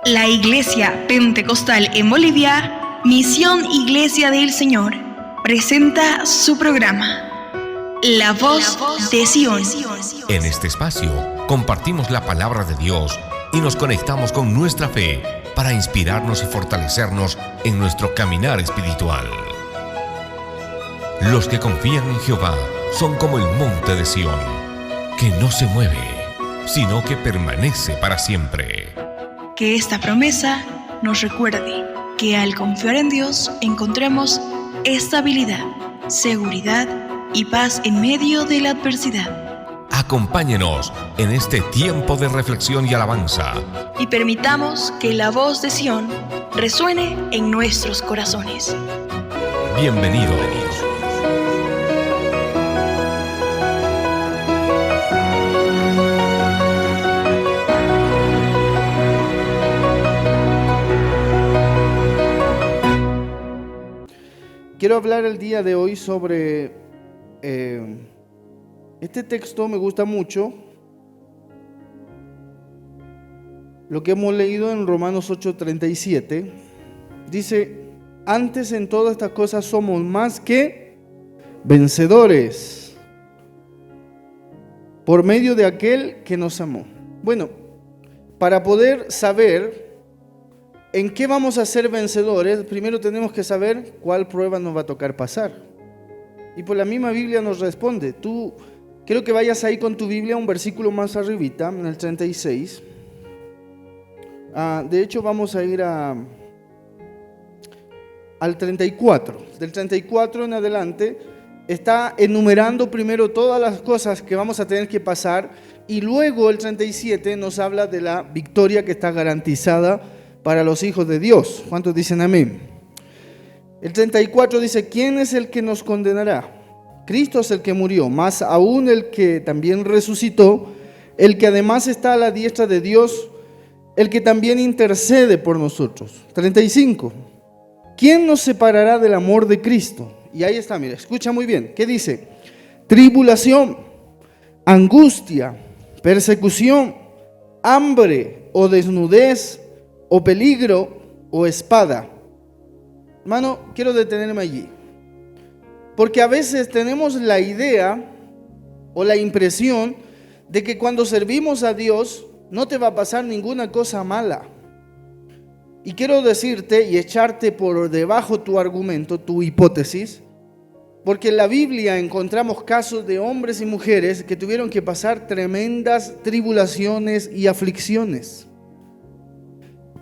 La Iglesia Pentecostal en Bolivia, Misión Iglesia del Señor, presenta su programa, La Voz de Sion. En este espacio compartimos la palabra de Dios y nos conectamos con nuestra fe para inspirarnos y fortalecernos en nuestro caminar espiritual. Los que confían en Jehová son como el monte de Sión, que no se mueve, sino que permanece para siempre. Que esta promesa nos recuerde que al confiar en Dios encontremos estabilidad, seguridad y paz en medio de la adversidad. Acompáñenos en este tiempo de reflexión y alabanza. Y permitamos que la voz de Sion resuene en nuestros corazones. Bienvenidos. Quiero hablar el día de hoy sobre este texto. Me gusta mucho lo que hemos leído en Romanos 8:37. Dice: antes en todas estas cosas somos más que vencedores por medio de aquel que nos amó. Bueno, para poder saber ¿en qué vamos a ser vencedores? Primero tenemos que saber cuál prueba nos va a tocar pasar. Y por la misma Biblia nos responde. Tú, quiero que vayas ahí con tu Biblia un versículo más arribita, en el 36. De hecho, vamos a ir al 34. Del 34 en adelante está enumerando primero todas las cosas que vamos a tener que pasar. Y luego el 37 nos habla de la victoria que está garantizada para los hijos de Dios. ¿Cuántos dicen amén? El 34 dice: ¿quién es el que nos condenará? Cristo es el que murió, más aún el que también resucitó, el que además está a la diestra de Dios, el que también intercede por nosotros. 35. ¿Quién nos separará del amor de Cristo? Y ahí está, mira, escucha muy bien. ¿Qué dice? Tribulación, angustia, persecución, hambre o desnudez, o peligro, o espada. Hermano, quiero detenerme allí, porque a veces tenemos la idea o la impresión de que cuando servimos a Dios no te va a pasar ninguna cosa mala. Y quiero decirte y echarte por debajo tu argumento, tu hipótesis, porque en la Biblia encontramos casos de hombres y mujeres que tuvieron que pasar tremendas tribulaciones y aflicciones.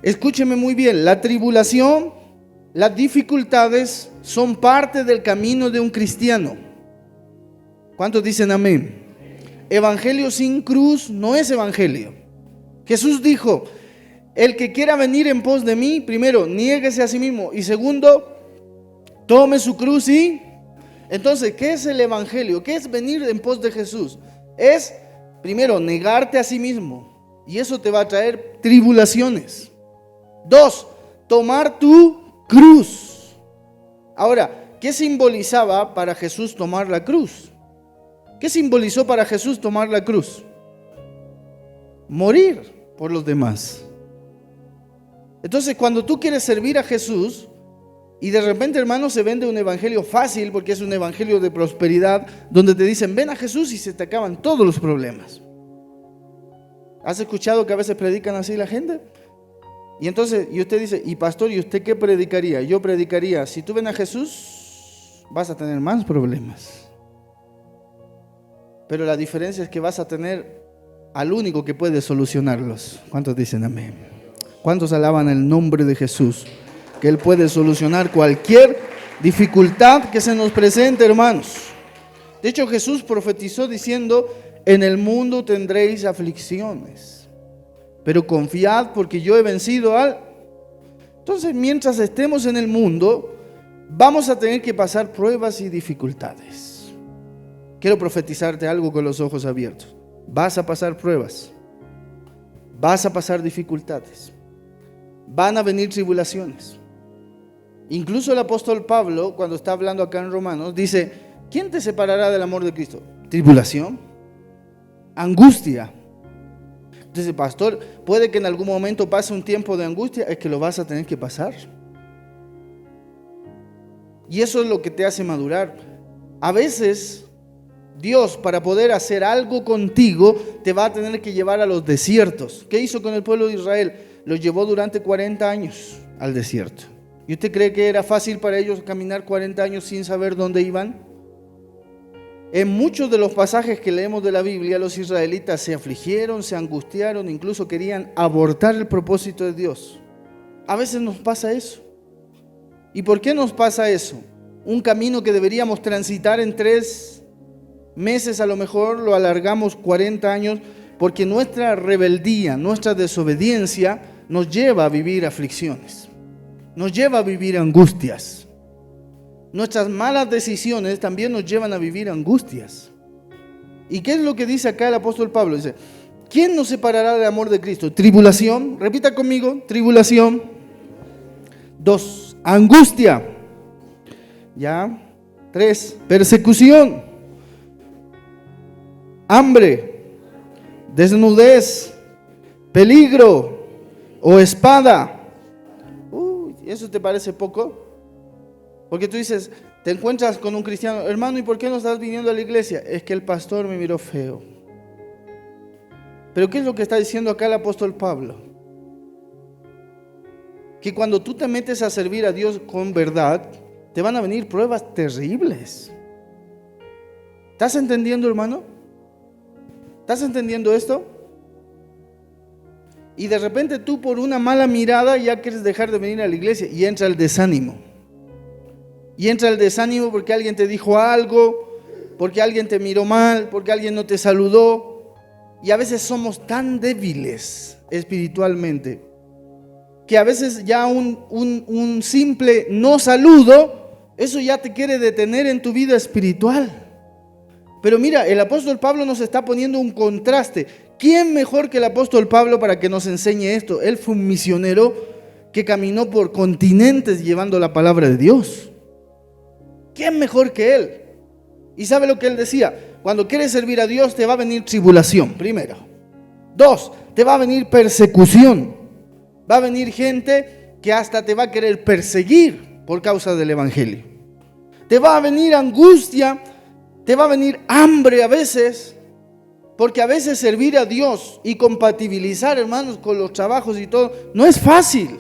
Escúcheme muy bien, la tribulación, las dificultades son parte del camino de un cristiano. ¿Cuántos dicen amén? Evangelio sin cruz no es evangelio. Jesús dijo: el que quiera venir en pos de mí, primero, niéguese a sí mismo, y segundo, tome su cruz. Y entonces, ¿qué es el evangelio? ¿Qué es venir en pos de Jesús? Es, primero, negarte a sí mismo, y eso te va a traer tribulaciones. 2, tomar tu cruz. Ahora, ¿qué simbolizaba para Jesús tomar la cruz? ¿Qué simbolizó para Jesús tomar la cruz? Morir por los demás. Entonces, cuando tú quieres servir a Jesús y de repente, hermano, se vende un evangelio fácil, porque es un evangelio de prosperidad, donde te dicen: ven a Jesús y se te acaban todos los problemas. ¿Has escuchado que a veces predican así la gente? Y entonces, y usted dice: y pastor, ¿y usted qué predicaría? Yo predicaría: si tú ven a Jesús, vas a tener más problemas. Pero la diferencia es que vas a tener al único que puede solucionarlos. ¿Cuántos dicen amén? ¿Cuántos alaban el nombre de Jesús? Que Él puede solucionar cualquier dificultad que se nos presente, hermanos. De hecho, Jesús profetizó diciendo: en el mundo tendréis aflicciones, pero confiad, porque yo he vencido al... Entonces, mientras estemos en el mundo, vamos a tener que pasar pruebas y dificultades. Quiero profetizarte algo con los ojos abiertos. Vas a pasar pruebas, vas a pasar dificultades, van a venir tribulaciones. Incluso el apóstol Pablo, cuando está hablando acá en Romanos, dice: ¿quién te separará del amor de Cristo? Tribulación, angustia, Entonces, pastor, puede que en algún momento pase un tiempo de angustia, es que lo vas a tener que pasar. Y eso es lo que te hace madurar. A veces, Dios, para poder hacer algo contigo, te va a tener que llevar a los desiertos. ¿Qué hizo con el pueblo de Israel? Los llevó durante 40 años al desierto. ¿Y usted cree que era fácil para ellos caminar 40 años sin saber dónde iban? En muchos de los pasajes que leemos de la Biblia, los israelitas se afligieron, se angustiaron, incluso querían abortar el propósito de Dios. A veces nos pasa eso. ¿Y por qué nos pasa eso? Un camino que deberíamos transitar en 3 meses, a lo mejor lo alargamos 40 años, porque nuestra rebeldía, nuestra desobediencia nos lleva a vivir aflicciones, nos lleva a vivir angustias. Nuestras malas decisiones también nos llevan a vivir angustias. ¿Y qué es lo que dice acá el apóstol Pablo? Dice, ¿quién nos separará del amor de Cristo? Tribulación, repita conmigo, tribulación. 2, angustia. Ya. 3, persecución. Hambre, desnudez, peligro o espada. ¿Eso te parece poco? Porque tú dices, te encuentras con un cristiano, hermano, ¿y por qué no estás viniendo a la iglesia? Es que el pastor me miró feo. Pero ¿qué es lo que está diciendo acá el apóstol Pablo? Que cuando tú te metes a servir a Dios con verdad, te van a venir pruebas terribles. ¿Estás entendiendo, hermano? ¿Estás entendiendo esto? Y de repente tú por una mala mirada ya quieres dejar de venir a la iglesia y entra el desánimo. Y entra el desánimo porque alguien te dijo algo, porque alguien te miró mal, porque alguien no te saludó. Y a veces somos tan débiles espiritualmente que a veces ya un simple no saludo, eso ya te quiere detener en tu vida espiritual. Pero mira, el apóstol Pablo nos está poniendo un contraste. ¿Quién mejor que el apóstol Pablo para que nos enseñe esto? Él fue un misionero que caminó por continentes llevando la palabra de Dios. ¿Quién mejor que él? ¿Y sabe lo que él decía? Cuando quieres servir a Dios te va a venir tribulación, primero. 2, te va a venir persecución. Va a venir gente que hasta te va a querer perseguir por causa del evangelio. Te va a venir angustia, te va a venir hambre a veces, porque a veces servir a Dios y compatibilizar, hermanos, con los trabajos y todo, no es fácil.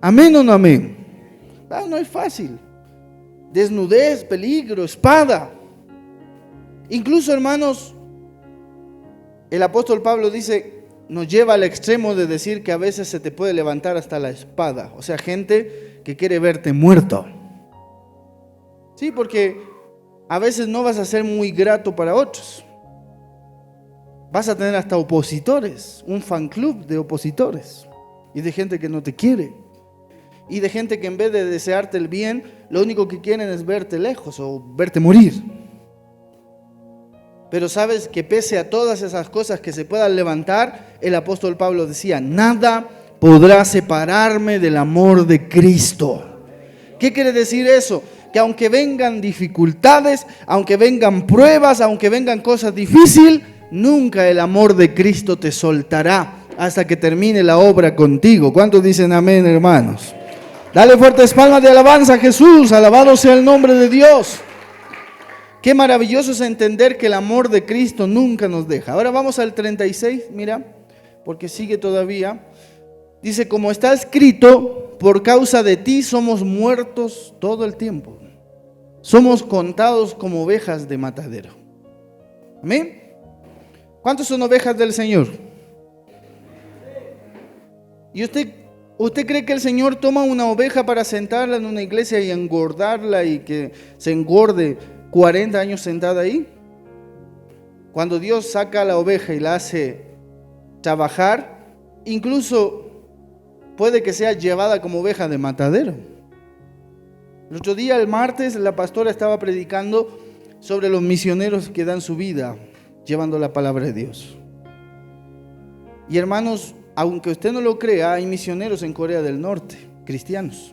¿Amén o no amén? No es fácil. Desnudez, peligro, espada. Incluso, hermanos, el apóstol Pablo dice, nos lleva al extremo de decir que a veces se te puede levantar hasta la espada. O sea, gente que quiere verte muerto. Sí, porque a veces no vas a ser muy grato para otros. Vas a tener hasta opositores, un fan club de opositores y de gente que no te quiere. Y de gente que en vez de desearte el bien, lo único que quieren es verte lejos o verte morir. Pero sabes que pese a todas esas cosas que se puedan levantar, el apóstol Pablo decía, nada podrá separarme del amor de Cristo. ¿Qué quiere decir eso? Que aunque vengan dificultades, aunque vengan pruebas, aunque vengan cosas difíciles, nunca el amor de Cristo te soltará hasta que termine la obra contigo. ¿Cuántos dicen amén, hermanos? Dale fuertes palmas de alabanza a Jesús, alabado sea el nombre de Dios. Qué maravilloso es entender que el amor de Cristo nunca nos deja. Ahora vamos al 36, mira, porque sigue todavía. Dice, como está escrito, por causa de ti somos muertos todo el tiempo. Somos contados como ovejas de matadero. ¿Amén? ¿Cuántos son ovejas del Señor? ¿Y usted cree que el Señor toma una oveja para sentarla en una iglesia y engordarla y que se engorde 40 años sentada ahí? Cuando Dios saca a la oveja y la hace trabajar, incluso puede que sea llevada como oveja de matadero. El otro día, el martes, la pastora estaba predicando sobre los misioneros que dan su vida llevando la palabra de Dios. Y hermanos, aunque usted no lo crea, hay misioneros en Corea del Norte, cristianos,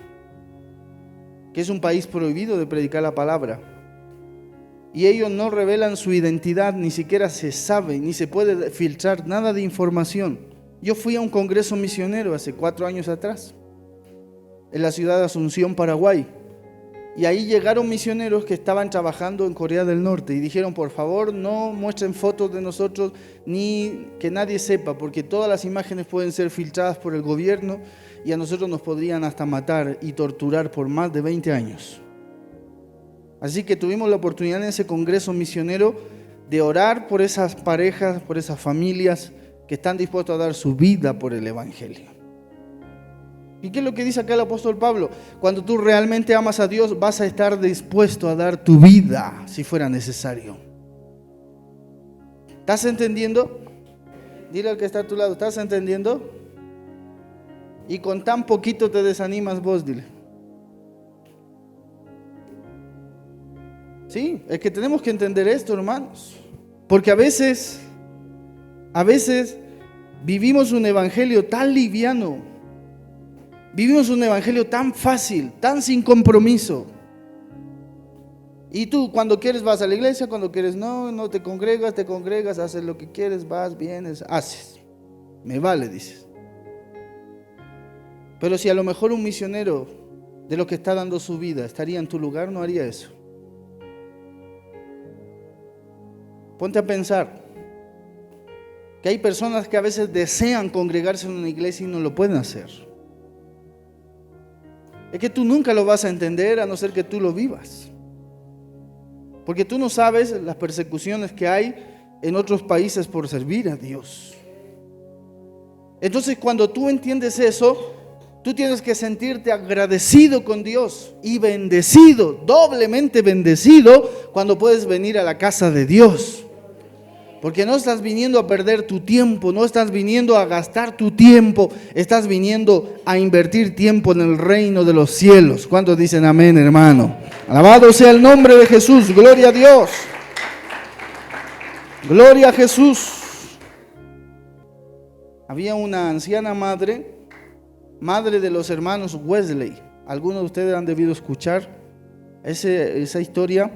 que es un país prohibido de predicar la palabra. y ellos no revelan su identidad, ni siquiera se sabe, ni se puede filtrar nada de información. Yo fui a un congreso misionero hace 4 años atrás, en la ciudad de Asunción, Paraguay, y ahí llegaron misioneros que estaban trabajando en Corea del Norte y dijeron: por favor, no muestren fotos de nosotros ni que nadie sepa, porque todas las imágenes pueden ser filtradas por el gobierno y a nosotros nos podrían hasta matar y torturar por más de 20 años. Así que tuvimos la oportunidad en ese congreso misionero de orar por esas parejas, por esas familias que están dispuestos a dar su vida por el Evangelio. ¿Y qué es lo que dice acá el apóstol Pablo? Cuando tú realmente amas a Dios, vas a estar dispuesto a dar tu vida si fuera necesario. ¿Estás entendiendo? Dile al que está a tu lado, ¿estás entendiendo? Y con tan poquito te desanimas vos, dile. Sí, es que tenemos que entender esto, hermanos. Porque a veces vivimos un evangelio tan liviano. Vivimos un evangelio tan fácil, tan sin compromiso. Y tú cuando quieres vas a la iglesia, cuando quieres no te congregas, haces lo que quieres, vas, vienes, haces. Me vale, dices. Pero si a lo mejor un misionero de los que está dando su vida estaría en tu lugar, no haría eso. Ponte a pensar que hay personas que a veces desean congregarse en una iglesia y no lo pueden hacer. Es que tú nunca lo vas a entender a no ser que tú lo vivas. Porque tú no sabes las persecuciones que hay en otros países por servir a Dios. Entonces, cuando tú entiendes eso, tú tienes que sentirte agradecido con Dios y bendecido, doblemente bendecido, cuando puedes venir a la casa de Dios. Porque no estás viniendo a perder tu tiempo, no estás viniendo a gastar tu tiempo, estás viniendo a invertir tiempo en el reino de los cielos. ¿Cuántos dicen amén, hermano? Alabado sea el nombre de Jesús, gloria a Dios. Gloria a Jesús. Había una anciana madre de los hermanos Wesley. Algunos de ustedes han debido escuchar esa historia.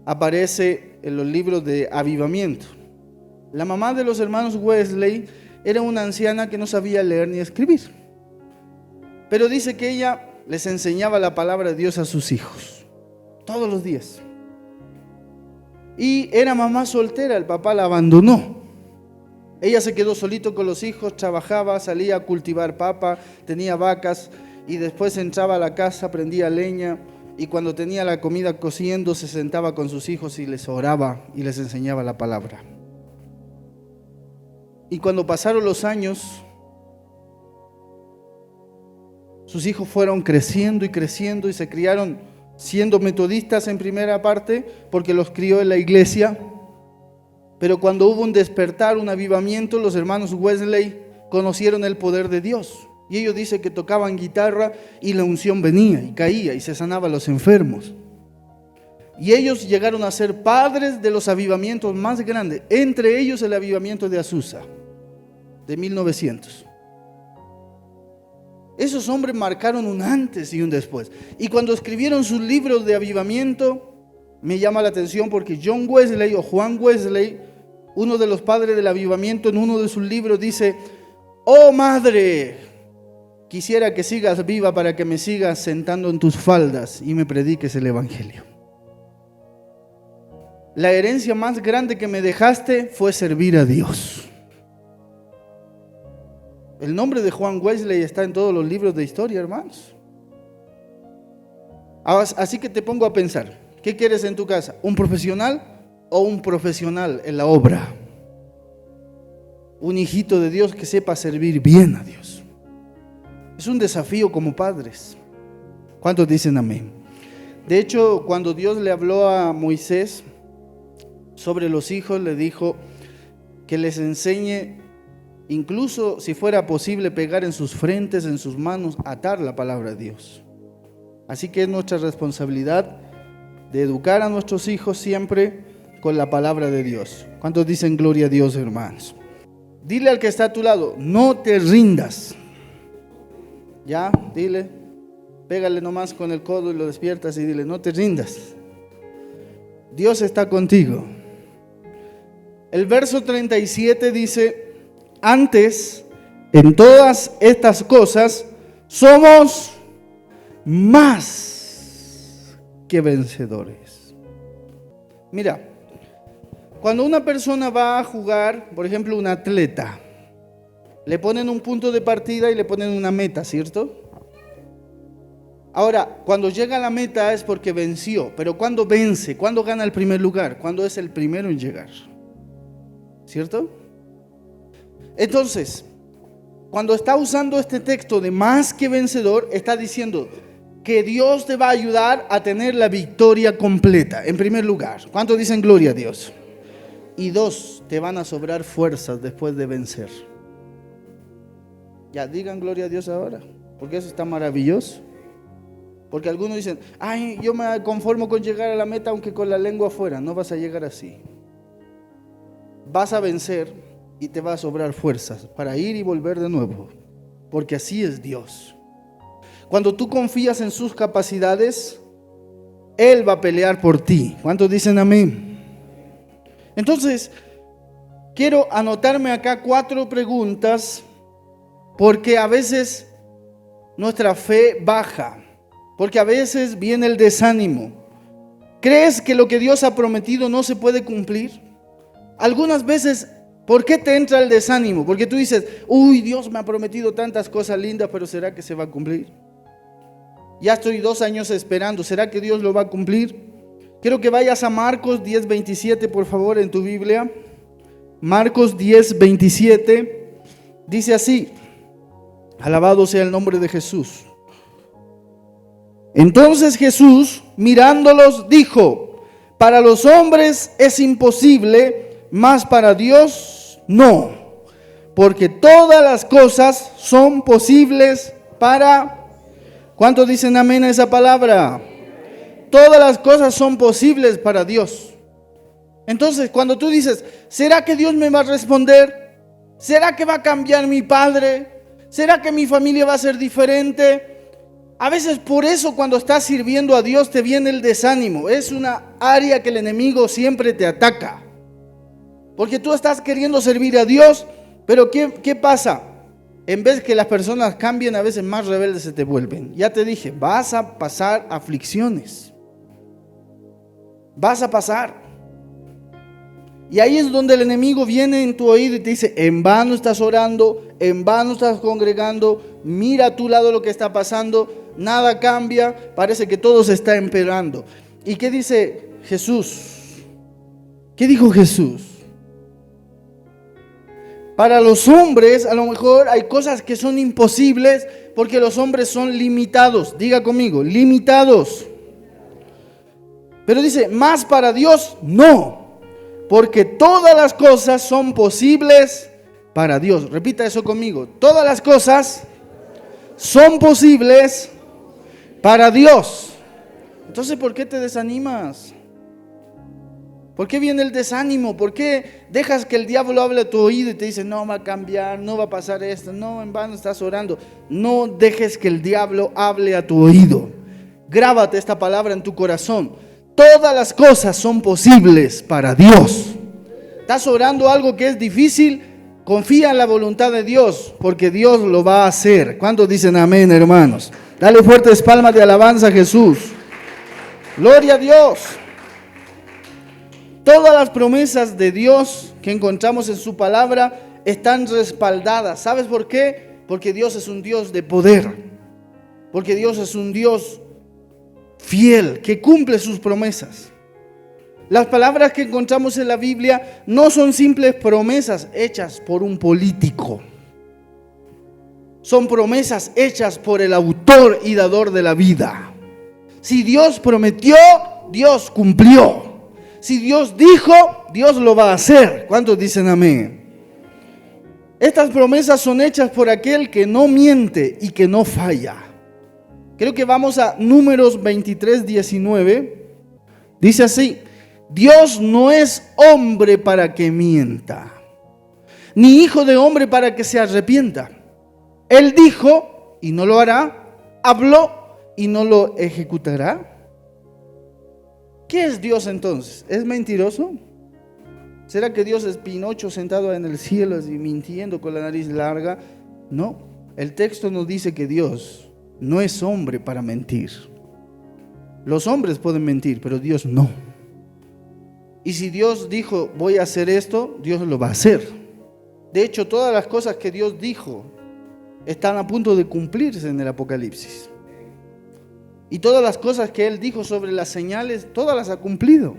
Aparece en los libros de avivamiento. La mamá de los hermanos Wesley era una anciana que no sabía leer ni escribir. Pero dice que ella les enseñaba la palabra de Dios a sus hijos, todos los días. Y era mamá soltera, el papá la abandonó. Ella se quedó solito con los hijos, trabajaba, salía a cultivar papa, tenía vacas y después entraba a la casa, prendía leña y cuando tenía la comida cociendo se sentaba con sus hijos y les oraba y les enseñaba la palabra. Y cuando pasaron los años, sus hijos fueron creciendo y se criaron siendo metodistas en primera parte, porque los crió en la iglesia. Pero cuando hubo un despertar, un avivamiento, los hermanos Wesley conocieron el poder de Dios. Y ellos dicen que tocaban guitarra y la unción venía y caía y se sanaba a los enfermos. Y ellos llegaron a ser padres de los avivamientos más grandes, entre ellos el avivamiento de Azusa, de 1900. Esos hombres marcaron un antes y un después. Y cuando escribieron sus libros de avivamiento, me llama la atención porque John Wesley o Juan Wesley, uno de los padres del avivamiento, en uno de sus libros dice: oh madre, quisiera que sigas viva para que me sigas sentando en tus faldas y me prediques el evangelio. La herencia más grande que me dejaste fue servir a Dios. El nombre de Juan Wesley está en todos los libros de historia, hermanos. Así que te pongo a pensar, ¿qué quieres en tu casa? ¿Un profesional o un profesional en la obra? Un hijito de Dios que sepa servir bien a Dios. Es un desafío como padres. ¿Cuántos dicen amén? De hecho, cuando Dios le habló a Moisés sobre los hijos, le dijo que les enseñe, incluso si fuera posible, pegar en sus frentes, en sus manos, atar la palabra de Dios. Así que es nuestra responsabilidad de educar a nuestros hijos siempre con la palabra de Dios. ¿Cuántos dicen gloria a Dios, hermanos? Dile al que está a tu lado, no te rindas. Ya, dile, pégale nomás con el codo y lo despiertas y dile, no te rindas. Dios está contigo. El verso 37 dice, antes, en todas estas cosas, somos más que vencedores. Mira, cuando una persona va a jugar, por ejemplo, un atleta, le ponen un punto de partida y le ponen una meta, ¿cierto? Ahora, cuando llega a la meta es porque venció, pero ¿cuándo vence? ¿Cuándo gana el primer lugar? ¿Cuándo es el primero en llegar? ¿Cierto? Entonces, cuando está usando este texto de más que vencedor, está diciendo que Dios te va a ayudar a tener la victoria completa, en primer lugar. ¿Cuántos dicen gloria a Dios? Y dos, te van a sobrar fuerzas después de vencer. Ya, digan gloria a Dios ahora, porque eso está maravilloso. Porque algunos dicen, ay, yo me conformo con llegar a la meta aunque con la lengua afuera. No vas a llegar así. Vas a vencer y te va a sobrar fuerzas para ir y volver de nuevo. Porque así es Dios. Cuando tú confías en sus capacidades, Él va a pelear por ti. ¿Cuántos dicen amén? Entonces, quiero anotarme acá 4 preguntas, porque a veces nuestra fe baja. Porque a veces viene el desánimo. ¿Crees que lo que Dios ha prometido no se puede cumplir? Algunas veces, ¿por qué te entra el desánimo? Porque tú dices, uy, Dios me ha prometido tantas cosas lindas, pero ¿será que se va a cumplir? Ya estoy 2 años esperando, ¿será que Dios lo va a cumplir? Quiero que vayas a Marcos 10:27, por favor, en tu Biblia. Marcos 10:27, dice así, alabado sea el nombre de Jesús. Entonces Jesús, mirándolos, dijo, para los hombres es imposible, mas para Dios no, porque todas las cosas son posibles para... ¿Cuántos dicen amén a esa palabra? Todas las cosas son posibles para Dios. Entonces, cuando tú dices, ¿será que Dios me va a responder? ¿Será que va a cambiar mi padre? ¿Será que mi familia va a ser diferente? A veces por eso cuando estás sirviendo a Dios te viene el desánimo. Es una área que el enemigo siempre te ataca. Porque tú estás queriendo servir a Dios, pero ¿qué pasa? En vez que las personas cambien, a veces más rebeldes se te vuelven. Ya te dije, vas a pasar aflicciones. Vas a pasar. Y ahí es donde el enemigo viene en tu oído y te dice, en vano estás orando, en vano estás congregando, mira a tu lado lo que está pasando. Nada cambia, parece que todo se está empeorando. ¿Y qué dice Jesús? ¿Qué dijo Jesús? Para los hombres a lo mejor hay cosas que son imposibles porque los hombres son limitados. Diga conmigo, limitados. Pero dice, más para Dios no, porque todas las cosas son posibles para Dios. Repita eso conmigo, todas las cosas son posibles para Dios. Entonces, ¿por qué te desanimas? ¿Por qué viene el desánimo? ¿Por qué dejas que el diablo hable a tu oído y te dice, no va a cambiar, no va a pasar esto, no, en vano estás orando? No dejes que el diablo hable a tu oído. Grábate esta palabra en tu corazón. Todas las cosas son posibles para Dios. ¿Estás orando algo que es difícil? Confía en la voluntad de Dios, porque Dios lo va a hacer. ¿Cuántos dicen amén, hermanos? Dale fuertes palmas de alabanza a Jesús. Gloria a Dios. Todas las promesas de Dios que encontramos en su palabra están respaldadas. ¿Sabes por qué? Porque Dios es un Dios de poder. Porque Dios es un Dios fiel, que cumple sus promesas. Las palabras que encontramos en la Biblia no son simples promesas hechas por un político. Son promesas hechas por el autor y dador de la vida. Si Dios prometió, Dios cumplió. Si Dios dijo, Dios lo va a hacer. ¿Cuántos dicen amén? Estas promesas son hechas por aquel que no miente y que no falla. Creo que vamos a Números 23:19. Dice así: Dios no es hombre para que mienta, ni hijo de hombre para que se arrepienta. Él dijo y no lo hará, habló y no lo ejecutará. ¿Qué es Dios entonces? ¿Es mentiroso? ¿Será que Dios es Pinocho sentado en el cielo así mintiendo con la nariz larga? No, el texto nos dice que Dios no es hombre para mentir. Los hombres pueden mentir, pero Dios no. Y si Dios dijo, voy a hacer esto, Dios lo va a hacer. De hecho, todas las cosas que Dios dijo están a punto de cumplirse en el Apocalipsis. Y todas las cosas que Él dijo sobre las señales, todas las ha cumplido.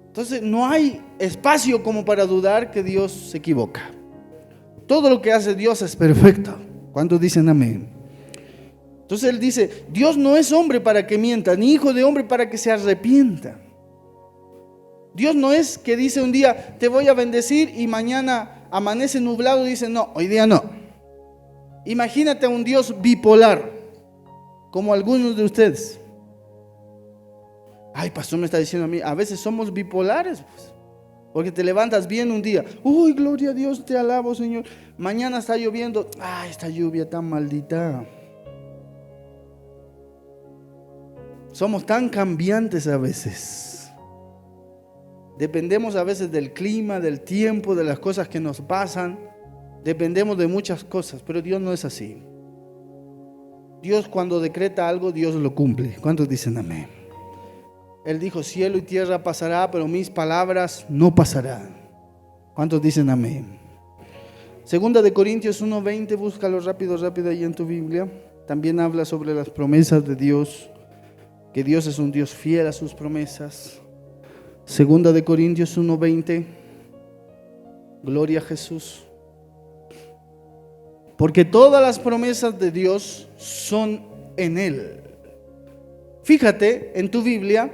Entonces no hay espacio como para dudar que Dios se equivoca. Todo lo que hace Dios es perfecto. ¿Cuántos dicen amén? Entonces Él dice, Dios no es hombre para que mienta, ni hijo de hombre para que se arrepienta. Dios no es que dice un día, te voy a bendecir, y mañana amanece nublado y dice, no, hoy día no. Imagínate a un Dios bipolar, como algunos de ustedes. Ay, pastor, me está diciendo a mí, a veces somos bipolares, pues, porque te levantas bien un día, uy, gloria a Dios, te alabo, Señor. Mañana está lloviendo, ay, esta lluvia tan maldita. Somos tan cambiantes a veces. Dependemos a veces del clima, del tiempo, de las cosas que nos pasan. Dependemos de muchas cosas, pero Dios no es así. Dios, cuando decreta algo, Dios lo cumple. ¿Cuántos dicen amén? Él dijo, cielo y tierra pasará, pero mis palabras no pasarán. ¿Cuántos dicen amén? Segunda de Corintios 1:20, búscalo rápido ahí en tu Biblia. También habla sobre las promesas de Dios, que Dios es un Dios fiel a sus promesas. Segunda de Corintios 1:20, gloria a Jesús. Porque todas las promesas de Dios son en Él. Fíjate en tu Biblia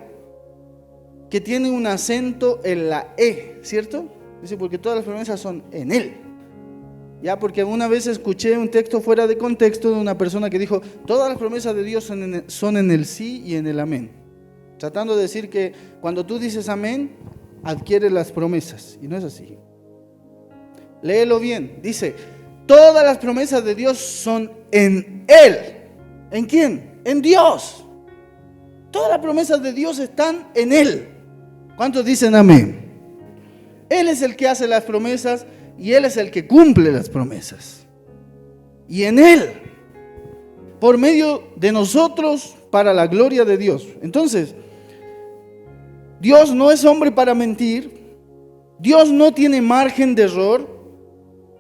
que tiene un acento en la E, ¿cierto? Dice, porque todas las promesas son en Él. Ya, porque una vez escuché un texto fuera de contexto de una persona que dijo, todas las promesas de Dios son en el sí y en el amén. Tratando de decir que cuando tú dices amén, adquieres las promesas. Y no es así. Léelo bien. Dice, todas las promesas de Dios son en Él. ¿En quién? En Dios. Todas las promesas de Dios están en Él. ¿Cuántos dicen amén? Él es el que hace las promesas y Él es el que cumple las promesas. Y en Él, por medio de nosotros, para la gloria de Dios. Entonces, Dios no es hombre para mentir. Dios no tiene margen de error.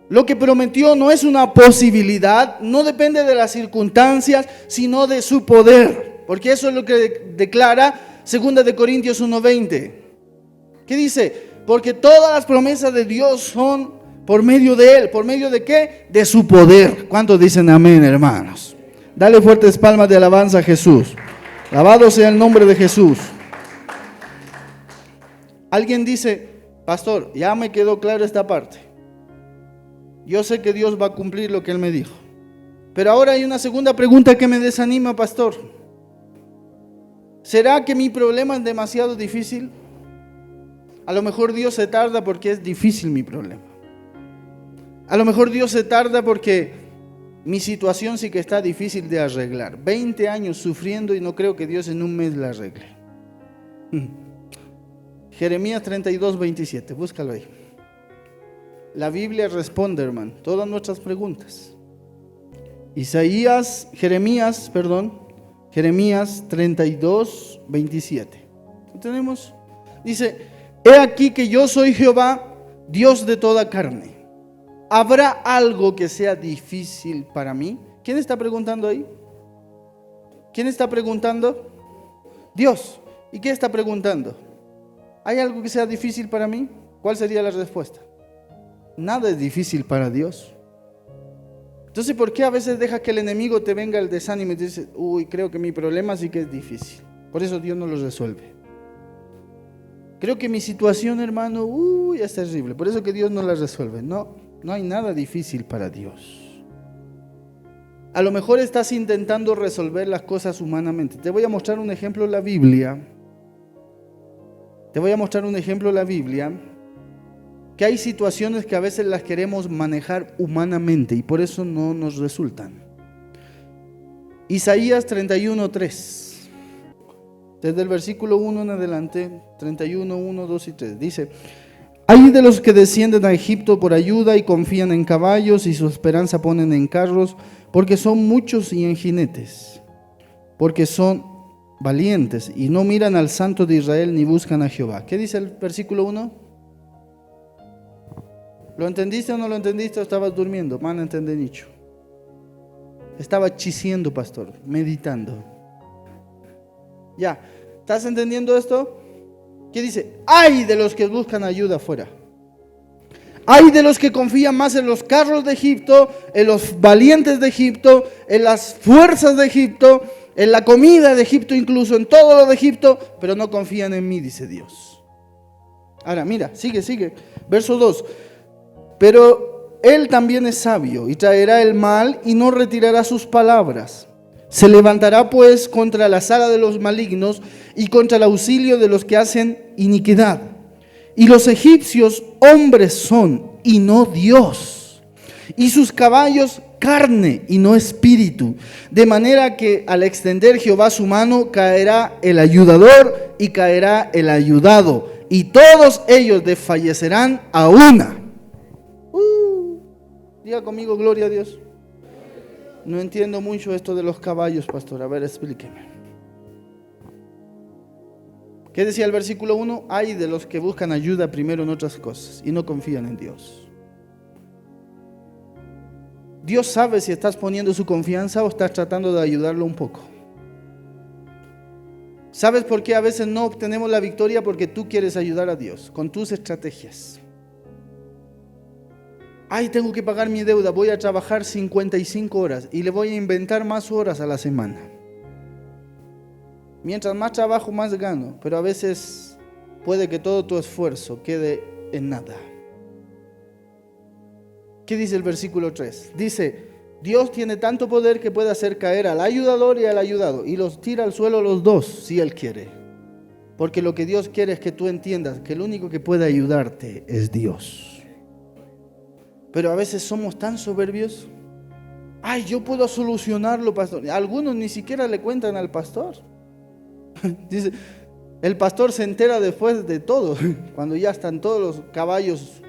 Lo que prometió no es una posibilidad, no depende de las circunstancias, sino de su poder. Porque eso es lo que declara 2 de Corintios 1:20. ¿Qué dice? Porque todas las promesas de Dios son por medio de Él. ¿Por medio de qué? De su poder. ¿Cuántos dicen amén, hermanos? Dale fuertes palmas de alabanza a Jesús. Alabado sea el nombre de Jesús. Alguien dice, pastor, ya me quedó claro esta parte. Yo sé que Dios va a cumplir lo que Él me dijo. Pero ahora hay una segunda pregunta que me desanima, pastor. ¿Será que mi problema es demasiado difícil? A lo mejor Dios se tarda porque es difícil mi problema. A lo mejor Dios se tarda porque mi situación sí que está difícil de arreglar. 20 años sufriendo y no creo que Dios en un mes la arregle. Jeremías 32:27, búscalo ahí. La Biblia responde, hermano, todas nuestras preguntas. Jeremías 32:27. ¿Lo tenemos? Dice, he aquí que yo soy Jehová, Dios de toda carne. ¿Habrá algo que sea difícil para mí? ¿Quién está preguntando ahí? ¿Quién está preguntando? Dios. ¿Y qué está preguntando? ¿Hay algo que sea difícil para mí? ¿Cuál sería la respuesta? Nada es difícil para Dios. Entonces, ¿por qué a veces deja que el enemigo te venga el desánimo y te dice, uy, creo que mi problema sí que es difícil? Por eso Dios no lo resuelve. Creo que mi situación, hermano, es terrible. Por eso que Dios no la resuelve. No hay nada difícil para Dios. A lo mejor estás intentando resolver las cosas humanamente. Te voy a mostrar un ejemplo en la Biblia. Que hay situaciones que a veces las queremos manejar humanamente y por eso no nos resultan. Isaías 31:3. desde el versículo 1 en adelante, 31, 1, 2 y 3. Dice: hay de los que descienden a Egipto por ayuda y confían en caballos y su esperanza ponen en carros, porque son muchos y en jinetes, porque son valientes y no miran al Santo de Israel ni buscan a Jehová. ¿Qué dice el versículo 1? ¿Lo entendiste o no lo entendiste o estabas durmiendo? Man, entendí nicho. Estaba chisiendo, pastor, meditando. Ya, ¿estás entendiendo esto? ¿Qué dice? Ay de los que buscan ayuda afuera. Ay de los que confían más en los carros de Egipto, en los valientes de Egipto, en las fuerzas de Egipto, en la comida de Egipto, incluso en todo lo de Egipto, pero no confían en mí, dice Dios. Ahora, mira, sigue. Verso 2. Pero él también es sabio y traerá el mal y no retirará sus palabras. Se levantará pues contra la sala de los malignos y contra el auxilio de los que hacen iniquidad. Y los egipcios hombres son y no Dios, y sus caballos carne y no espíritu. De manera que al extender Jehová su mano caerá el ayudador y caerá el ayudado, y todos ellos desfallecerán a una. Diga conmigo, gloria a Dios. No entiendo mucho esto de los caballos, pastor. A ver, explíqueme. ¿Qué decía el versículo 1? Hay de los que buscan ayuda primero en otras cosas y no confían en Dios. Dios sabe si estás poniendo su confianza o estás tratando de ayudarlo un poco. ¿Sabes por qué a veces no obtenemos la victoria? Porque tú quieres ayudar a Dios con tus estrategias. Ay, tengo que pagar mi deuda, voy a trabajar 55 horas y le voy a inventar más horas a la semana. Mientras más trabajo, más gano, pero a veces puede que todo tu esfuerzo quede en nada. ¿Qué dice el versículo 3? Dice: Dios tiene tanto poder que puede hacer caer al ayudador y al ayudado y los tira al suelo los dos si Él quiere. Porque lo que Dios quiere es que tú entiendas que el único que puede ayudarte es Dios. Pero a veces somos tan soberbios. Ay, yo puedo solucionarlo, pastor. Algunos ni siquiera le cuentan al pastor. Dice, el pastor se entera después de todo, cuando ya están todos los caballos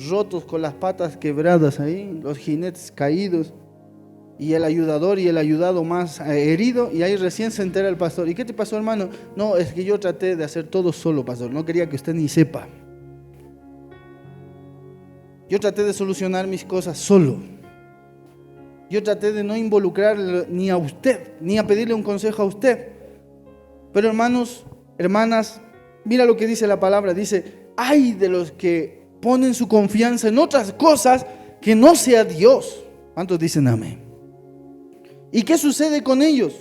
rotos con las patas quebradas ahí, los jinetes caídos y el ayudador y el ayudado más herido, y ahí recién se entera el pastor. ¿Y qué te pasó, hermano? No, es que yo traté de hacer todo solo, pastor, no quería que usted ni sepa. Yo traté de solucionar mis cosas solo. Yo traté de no involucrar ni a usted, ni a pedirle un consejo a usted. Pero hermanos, hermanas, mira lo que dice la palabra. Dice: ay de los que ponen su confianza en otras cosas que no sea Dios. ¿Cuántos dicen amén? ¿Y qué sucede con ellos?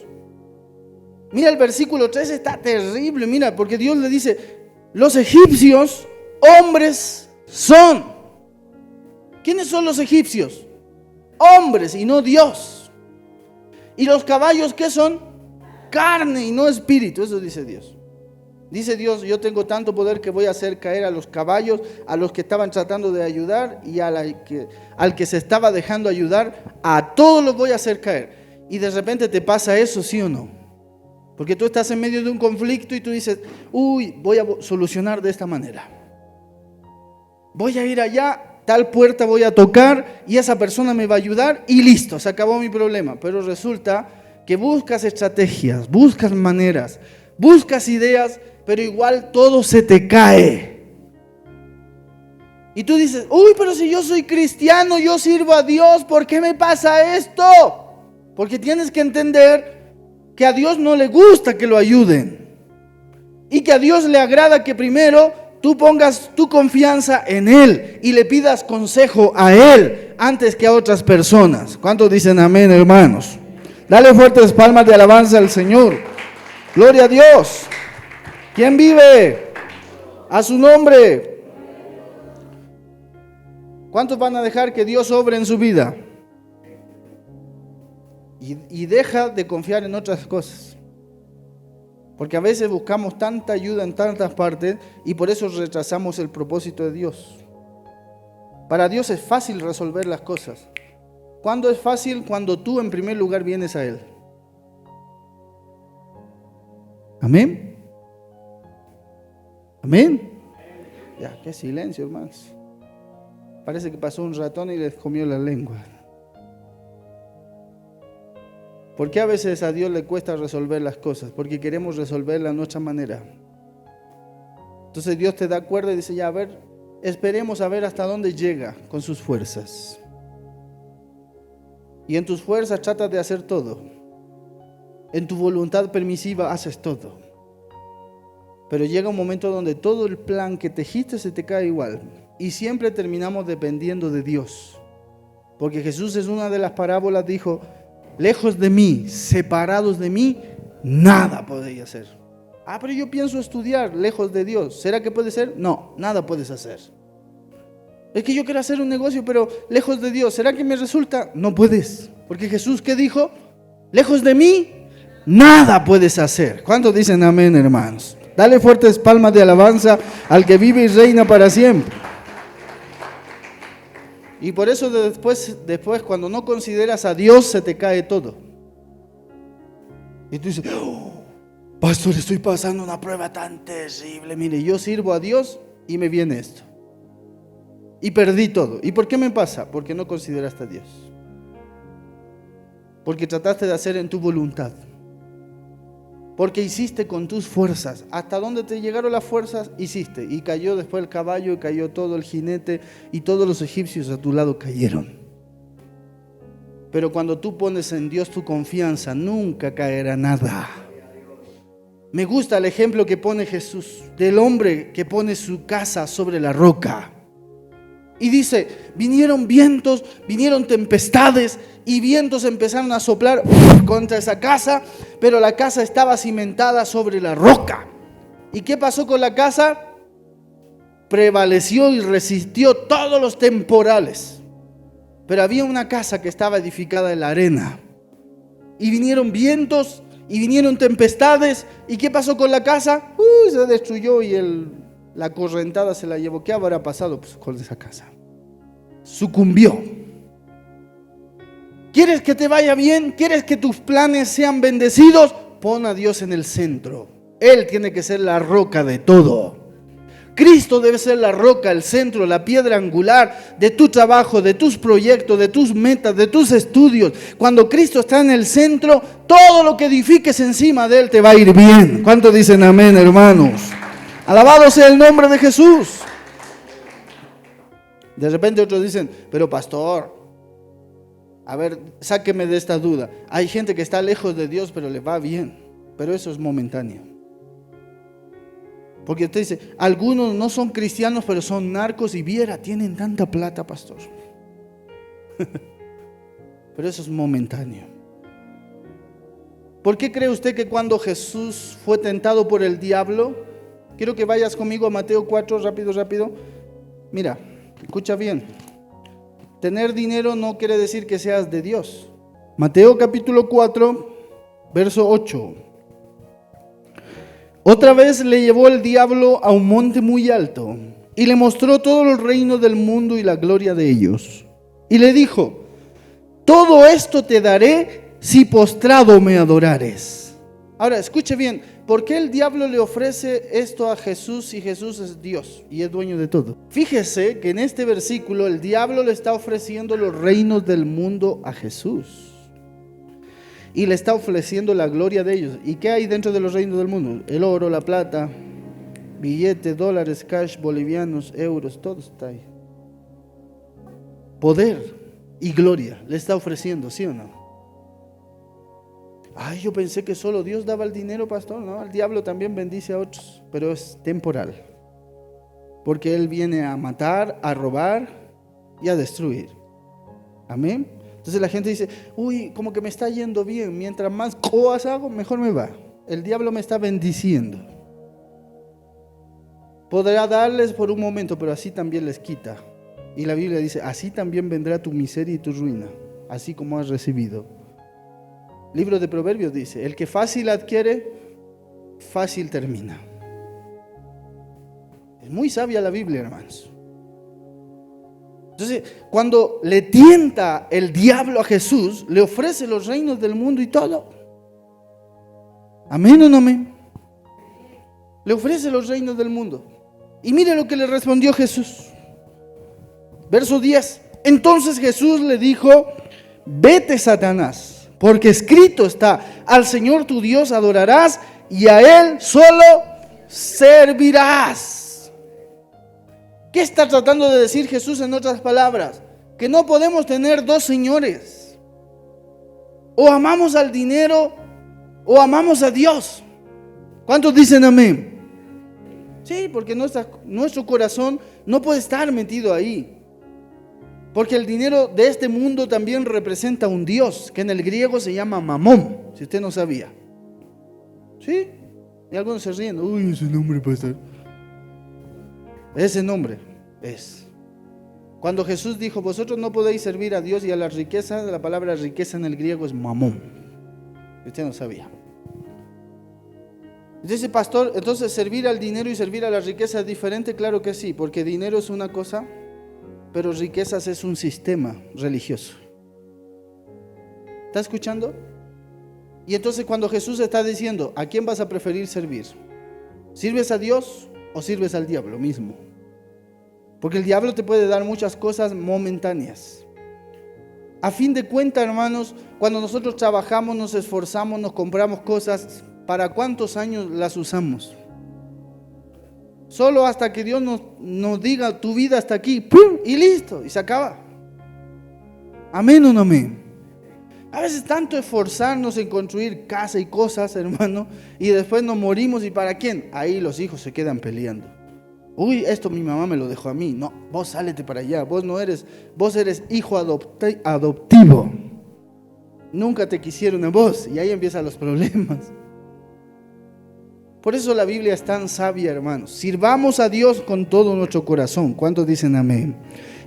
Mira, el versículo 3 está terrible. Mira, porque Dios le dice: los egipcios hombres son. ¿Quiénes son los egipcios? Hombres y no Dios. ¿Y los caballos qué son? Carne y no espíritu. Eso dice Dios. Dice Dios: yo tengo tanto poder que voy a hacer caer a los caballos, a los que estaban tratando de ayudar y al que se estaba dejando ayudar, a todos los voy a hacer caer. Y de repente te pasa eso, ¿sí o no? Porque tú estás en medio de un conflicto y tú dices: uy, voy a solucionar de esta manera. Voy a ir allá, tal puerta voy a tocar y esa persona me va a ayudar y listo, se acabó mi problema. Pero resulta que buscas estrategias, buscas maneras, buscas ideas, pero igual todo se te cae. Y tú dices: uy, pero si yo soy cristiano, yo sirvo a Dios, ¿por qué me pasa esto? Porque tienes que entender que a Dios no le gusta que lo ayuden. Y que a Dios le agrada que primero tú pongas tu confianza en Él y le pidas consejo a Él antes que a otras personas. ¿Cuántos dicen amén, hermanos? Dale fuertes palmas de alabanza al Señor. Gloria a Dios. ¿Quién vive? A su nombre. ¿Cuántos van a dejar que Dios obre en su vida? Y deja de confiar en otras cosas. Porque a veces buscamos tanta ayuda en tantas partes y por eso rechazamos el propósito de Dios. Para Dios es fácil resolver las cosas. ¿Cuándo es fácil? Cuando tú en primer lugar vienes a Él. Amén. Amén. Ya, qué silencio, hermanos. Parece que pasó un ratón y les comió la lengua. ¿Por qué a veces a Dios le cuesta resolver las cosas? Porque queremos resolverlas a nuestra manera. Entonces Dios te da cuerda y dice, ya, a ver, esperemos a ver hasta dónde llega con sus fuerzas. Y en tus fuerzas tratas de hacer todo. En tu voluntad permisiva haces todo. Pero llega un momento donde todo el plan que tejiste se te cae igual. Y siempre terminamos dependiendo de Dios. Porque Jesús en una de las parábolas dijo, lejos de mí, separados de mí, nada podéis hacer. Ah, pero yo pienso estudiar lejos de Dios. ¿Será que puede ser? No, nada puedes hacer. Es que yo quiero hacer un negocio, pero lejos de Dios. ¿Será que me resulta? No puedes. Porque Jesús, ¿qué dijo? Lejos de mí, nada puedes hacer. ¿Cuántos dicen amén, hermanos? Dale fuertes palmas de alabanza al que vive y reina para siempre. Y por eso después cuando no consideras a Dios, se te cae todo. Y tú dices, oh, pastor, estoy pasando una prueba tan terrible. Mire, yo sirvo a Dios y me viene esto. Y perdí todo. ¿Y por qué me pasa? Porque no consideraste a Dios. Porque trataste de hacer en tu voluntad. Porque hiciste con tus fuerzas. Hasta donde te llegaron las fuerzas, hiciste. Y cayó después el caballo, y cayó todo el jinete, y todos los egipcios a tu lado cayeron. Pero cuando tú pones en Dios tu confianza, nunca caerá nada. Me gusta el ejemplo que pone Jesús, del hombre que pone su casa sobre la roca. Y dice, vinieron vientos, vinieron tempestades, y vientos empezaron a soplar contra esa casa, pero la casa estaba cimentada sobre la roca. ¿Y qué pasó con la casa? Prevaleció y resistió todos los temporales. Pero había una casa que estaba edificada en la arena. Y vinieron vientos, y vinieron tempestades. ¿Y qué pasó con la casa? Se destruyó y la correntada se la llevó. ¿Qué habrá pasado con esa casa? Sucumbió. ¿Quieres que te vaya bien? ¿Quieres que tus planes sean bendecidos? Pon a Dios en el centro. Él tiene que ser la roca de todo. Cristo debe ser la roca, el centro, la piedra angular de tu trabajo, de tus proyectos, de tus metas, de tus estudios. Cuando Cristo está en el centro, todo lo que edifiques encima de Él te va a ir bien. ¿Cuántos dicen amén, hermanos? Alabado sea el nombre de Jesús. De repente otros dicen, pero pastor, a ver, sáqueme de esta duda. Hay gente que está lejos de Dios, pero le va bien. Pero eso es momentáneo. Porque usted dice, algunos no son cristianos, pero son narcos y viera, tienen tanta plata, pastor. Pero eso es momentáneo. ¿Por qué cree usted que cuando Jesús fue tentado por el diablo? Quiero que vayas conmigo a Mateo 4, rápido. Mira, escucha bien. Tener dinero no quiere decir que seas de Dios. Mateo capítulo 4, verso 8. Otra vez le llevó el diablo a un monte muy alto y le mostró todos los reinos del mundo y la gloria de ellos. Y le dijo, todo esto te daré si postrado me adorares. Ahora, escuche bien, ¿por qué el diablo le ofrece esto a Jesús si Jesús es Dios y es dueño de todo? Fíjese que en este versículo el diablo le está ofreciendo los reinos del mundo a Jesús. Y le está ofreciendo la gloria de ellos. ¿Y qué hay dentro de los reinos del mundo? El oro, la plata, billetes, dólares, cash, bolivianos, euros, todo está ahí. Poder y gloria le está ofreciendo, ¿sí o no? Ay, yo pensé que solo Dios daba el dinero, pastor. No, el diablo también bendice a otros, pero es temporal. Porque él viene a matar, a robar y a destruir. Amén. Entonces la gente dice, uy, como que me está yendo bien. Mientras más cosas hago, mejor me va. El diablo me está bendiciendo. Podrá darles por un momento, pero así también les quita. Y la Biblia dice, así también vendrá tu miseria y tu ruina, así como has recibido. Libro de Proverbios dice, el que fácil adquiere, fácil termina. Es muy sabia la Biblia, hermanos. Entonces, cuando le tienta el diablo a Jesús, le ofrece los reinos del mundo y todo. ¿Amén o no amén? Le ofrece los reinos del mundo. Y mire lo que le respondió Jesús. Verso 10. Entonces Jesús le dijo: vete, Satanás, porque escrito está: al Señor tu Dios adorarás y a Él solo servirás. ¿Qué está tratando de decir Jesús en otras palabras? Que no podemos tener dos señores. O amamos al dinero o amamos a Dios. ¿Cuántos dicen amén? Sí, porque nuestro corazón no puede estar metido ahí. Porque el dinero de este mundo también representa un Dios, que en el griego se llama Mamón, si usted no sabía. ¿Sí? Y algunos se ríen. Uy, ese nombre, pastor. Ese nombre es. Cuando Jesús dijo: vosotros no podéis servir a Dios y a las riquezas, la palabra riqueza en el griego es Mamón. Usted no sabía. Dice, pastor, entonces servir al dinero y servir a la riqueza es diferente. Claro que sí, porque dinero es una cosa, pero riquezas es un sistema religioso. ¿Está escuchando? Y entonces cuando Jesús está diciendo: ¿a quién vas a preferir servir? ¿Sirves a Dios o sirves al diablo mismo? Porque el diablo te puede dar muchas cosas momentáneas. A fin de cuentas, hermanos, cuando nosotros trabajamos, nos esforzamos, nos compramos cosas, ¿para cuántos años las usamos? Solo hasta que Dios nos diga: tu vida hasta aquí, ¡pum! Y listo, y se acaba. ¿Amén o no amén? A veces tanto esforzarnos en construir casa y cosas, hermano, y después nos morimos, ¿y para quién? Ahí los hijos se quedan peleando. Uy, esto mi mamá me lo dejó a mí. No, vos sálete para allá, vos eres hijo adoptivo. Nunca te quisieron a vos, y ahí empiezan los problemas. Por eso la Biblia es tan sabia, hermanos. Sirvamos a Dios con todo nuestro corazón. ¿Cuántos dicen amén?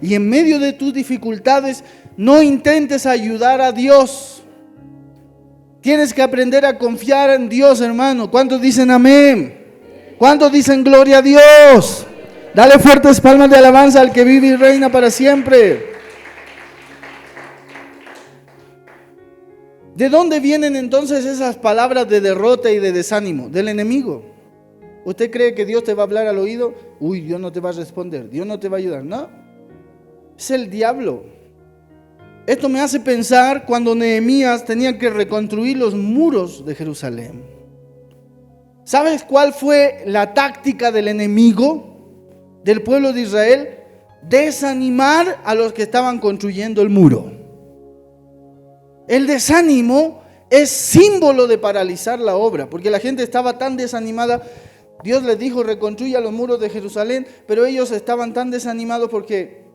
Y en medio de tus dificultades, no intentes ayudar a Dios. Tienes que aprender a confiar en Dios, hermano. ¿Cuántos dicen amén? ¿Cuántos dicen gloria a Dios? Dale fuertes palmas de alabanza al que vive y reina para siempre. ¿De dónde vienen entonces esas palabras de derrota y de desánimo? Del enemigo. ¿Usted cree que Dios te va a hablar al oído? Uy, Dios no te va a responder, Dios no te va a ayudar. No, es el diablo. Esto me hace pensar cuando Nehemías tenía que reconstruir los muros de Jerusalén. ¿Sabes cuál fue la táctica del enemigo del pueblo de Israel? Desanimar a los que estaban construyendo el muro. El desánimo es símbolo de paralizar la obra, porque la gente estaba tan desanimada. Dios les dijo: reconstruya los muros de Jerusalén, pero ellos estaban tan desanimados porque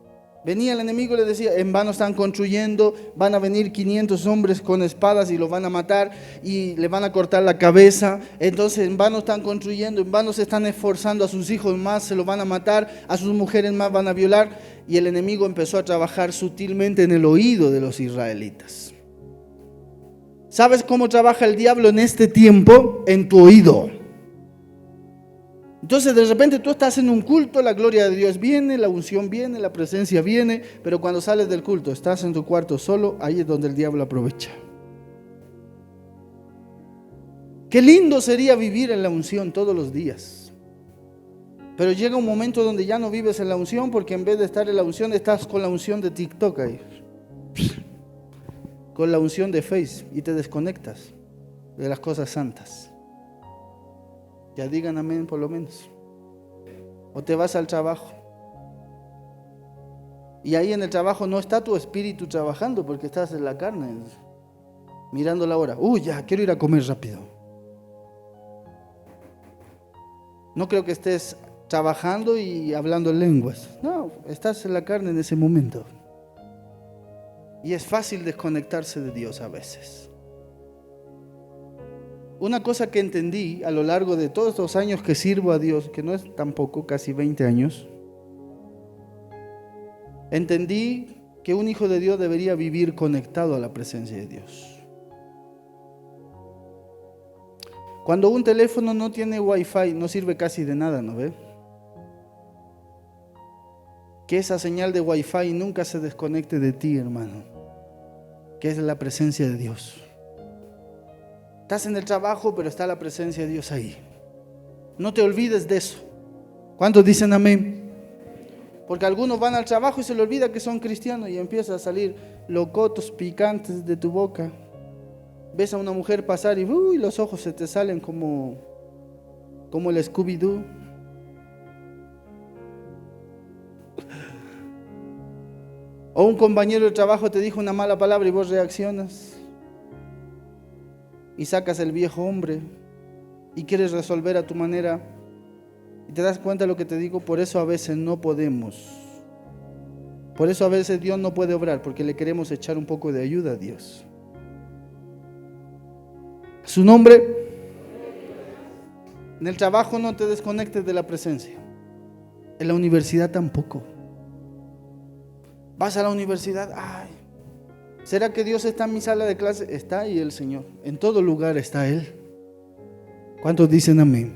venía el enemigo y les decía: en vano están construyendo, van a venir 500 hombres con espadas y los van a matar y le van a cortar la cabeza. Entonces en vano están construyendo, en vano se están esforzando, a sus hijos más se los van a matar, a sus mujeres más van a violar. Y el enemigo empezó a trabajar sutilmente en el oído de los israelitas. ¿Sabes cómo trabaja el diablo en este tiempo? En tu oído. Entonces de repente tú estás en un culto, la gloria de Dios viene, la unción viene, la presencia viene, pero cuando sales del culto, estás en tu cuarto solo, ahí es donde el diablo aprovecha. Qué lindo sería vivir en la unción todos los días. Pero llega un momento donde ya no vives en la unción, porque en vez de estar en la unción, estás con la unción de TikTok ahí. Con la unción de Face, y te desconectas de las cosas santas. Ya digan amén por lo menos. O te vas al trabajo. Y ahí en el trabajo no está tu espíritu trabajando, porque estás en la carne, mirando la hora. Ya quiero ir a comer rápido. No creo que estés trabajando y hablando en lenguas. No, estás en la carne en ese momento. Y es fácil desconectarse de Dios a veces. Una cosa que entendí a lo largo de todos estos años que sirvo a Dios, que no es tampoco, casi 20 años, entendí que un hijo de Dios debería vivir conectado a la presencia de Dios. Cuando un teléfono no tiene Wi-Fi, no sirve casi de nada, ¿no ve? Que esa señal de Wi-Fi nunca se desconecte de ti, hermano, que es la presencia de Dios. Estás en el trabajo, pero está la presencia de Dios ahí. No te olvides de eso. ¿Cuántos dicen amén? Porque algunos van al trabajo y se les olvida que son cristianos y empiezan a salir locotos picantes de tu boca. Ves a una mujer pasar y los ojos se te salen como el Scooby-Doo. O un compañero de trabajo te dijo una mala palabra y vos reaccionas y sacas el viejo hombre y quieres resolver a tu manera y te das cuenta de lo que te digo. Por eso a veces no podemos, por eso a veces Dios no puede obrar, porque le queremos echar un poco de ayuda a Dios. Su nombre. En el trabajo no te desconectes de la presencia, en la universidad tampoco. Vas a la universidad, ay, ¿será que Dios está en mi sala de clase? Está ahí el Señor, en todo lugar está Él. ¿Cuántos dicen amén?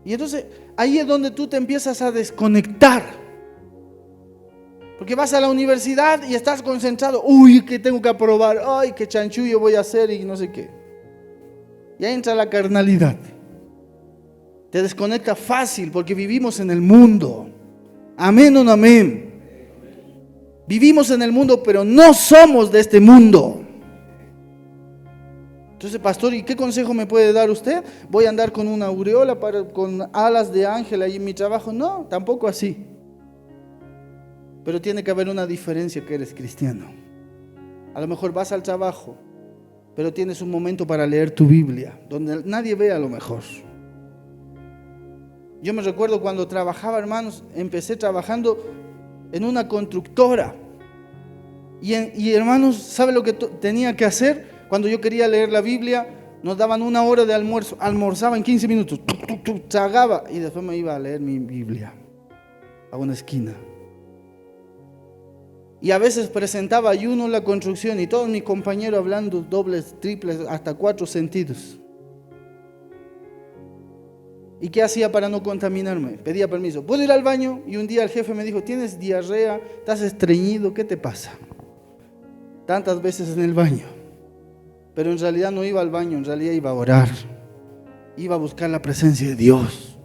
Y entonces ahí es donde tú te empiezas a desconectar, porque vas a la universidad y estás concentrado. Uy, que tengo que aprobar, ay, qué chanchullo voy a hacer y no sé qué. Y ahí entra la carnalidad. Te desconecta fácil porque vivimos en el mundo. Amén o no amén. Vivimos en el mundo, pero no somos de este mundo. Entonces, pastor, ¿y qué consejo me puede dar usted? ¿Voy a andar con una aureola, con alas de ángel ahí en mi trabajo? No, tampoco así. Pero tiene que haber una diferencia que eres cristiano. A lo mejor vas al trabajo, pero tienes un momento para leer tu Biblia, donde nadie ve a lo mejor. Yo me recuerdo cuando trabajaba, hermanos, empecé trabajando en una constructora. Y hermanos, ¿sabe lo que tenía que hacer? Cuando yo quería leer la Biblia, nos daban una hora de almuerzo, almorzaba en 15 minutos, tragaba y después me iba a leer mi Biblia a una esquina. Y a veces presentaba ayuno en la construcción y todos mis compañeros hablando dobles, triples, hasta 4 sentidos. ¿Y qué hacía para no contaminarme? Pedía permiso. ¿Puedo ir al baño? Y un día el jefe me dijo, ¿tienes diarrea? ¿Estás estreñido? ¿Qué te pasa? Tantas veces en el baño. Pero en realidad no iba al baño, en realidad iba a orar. Iba a buscar la presencia de Dios.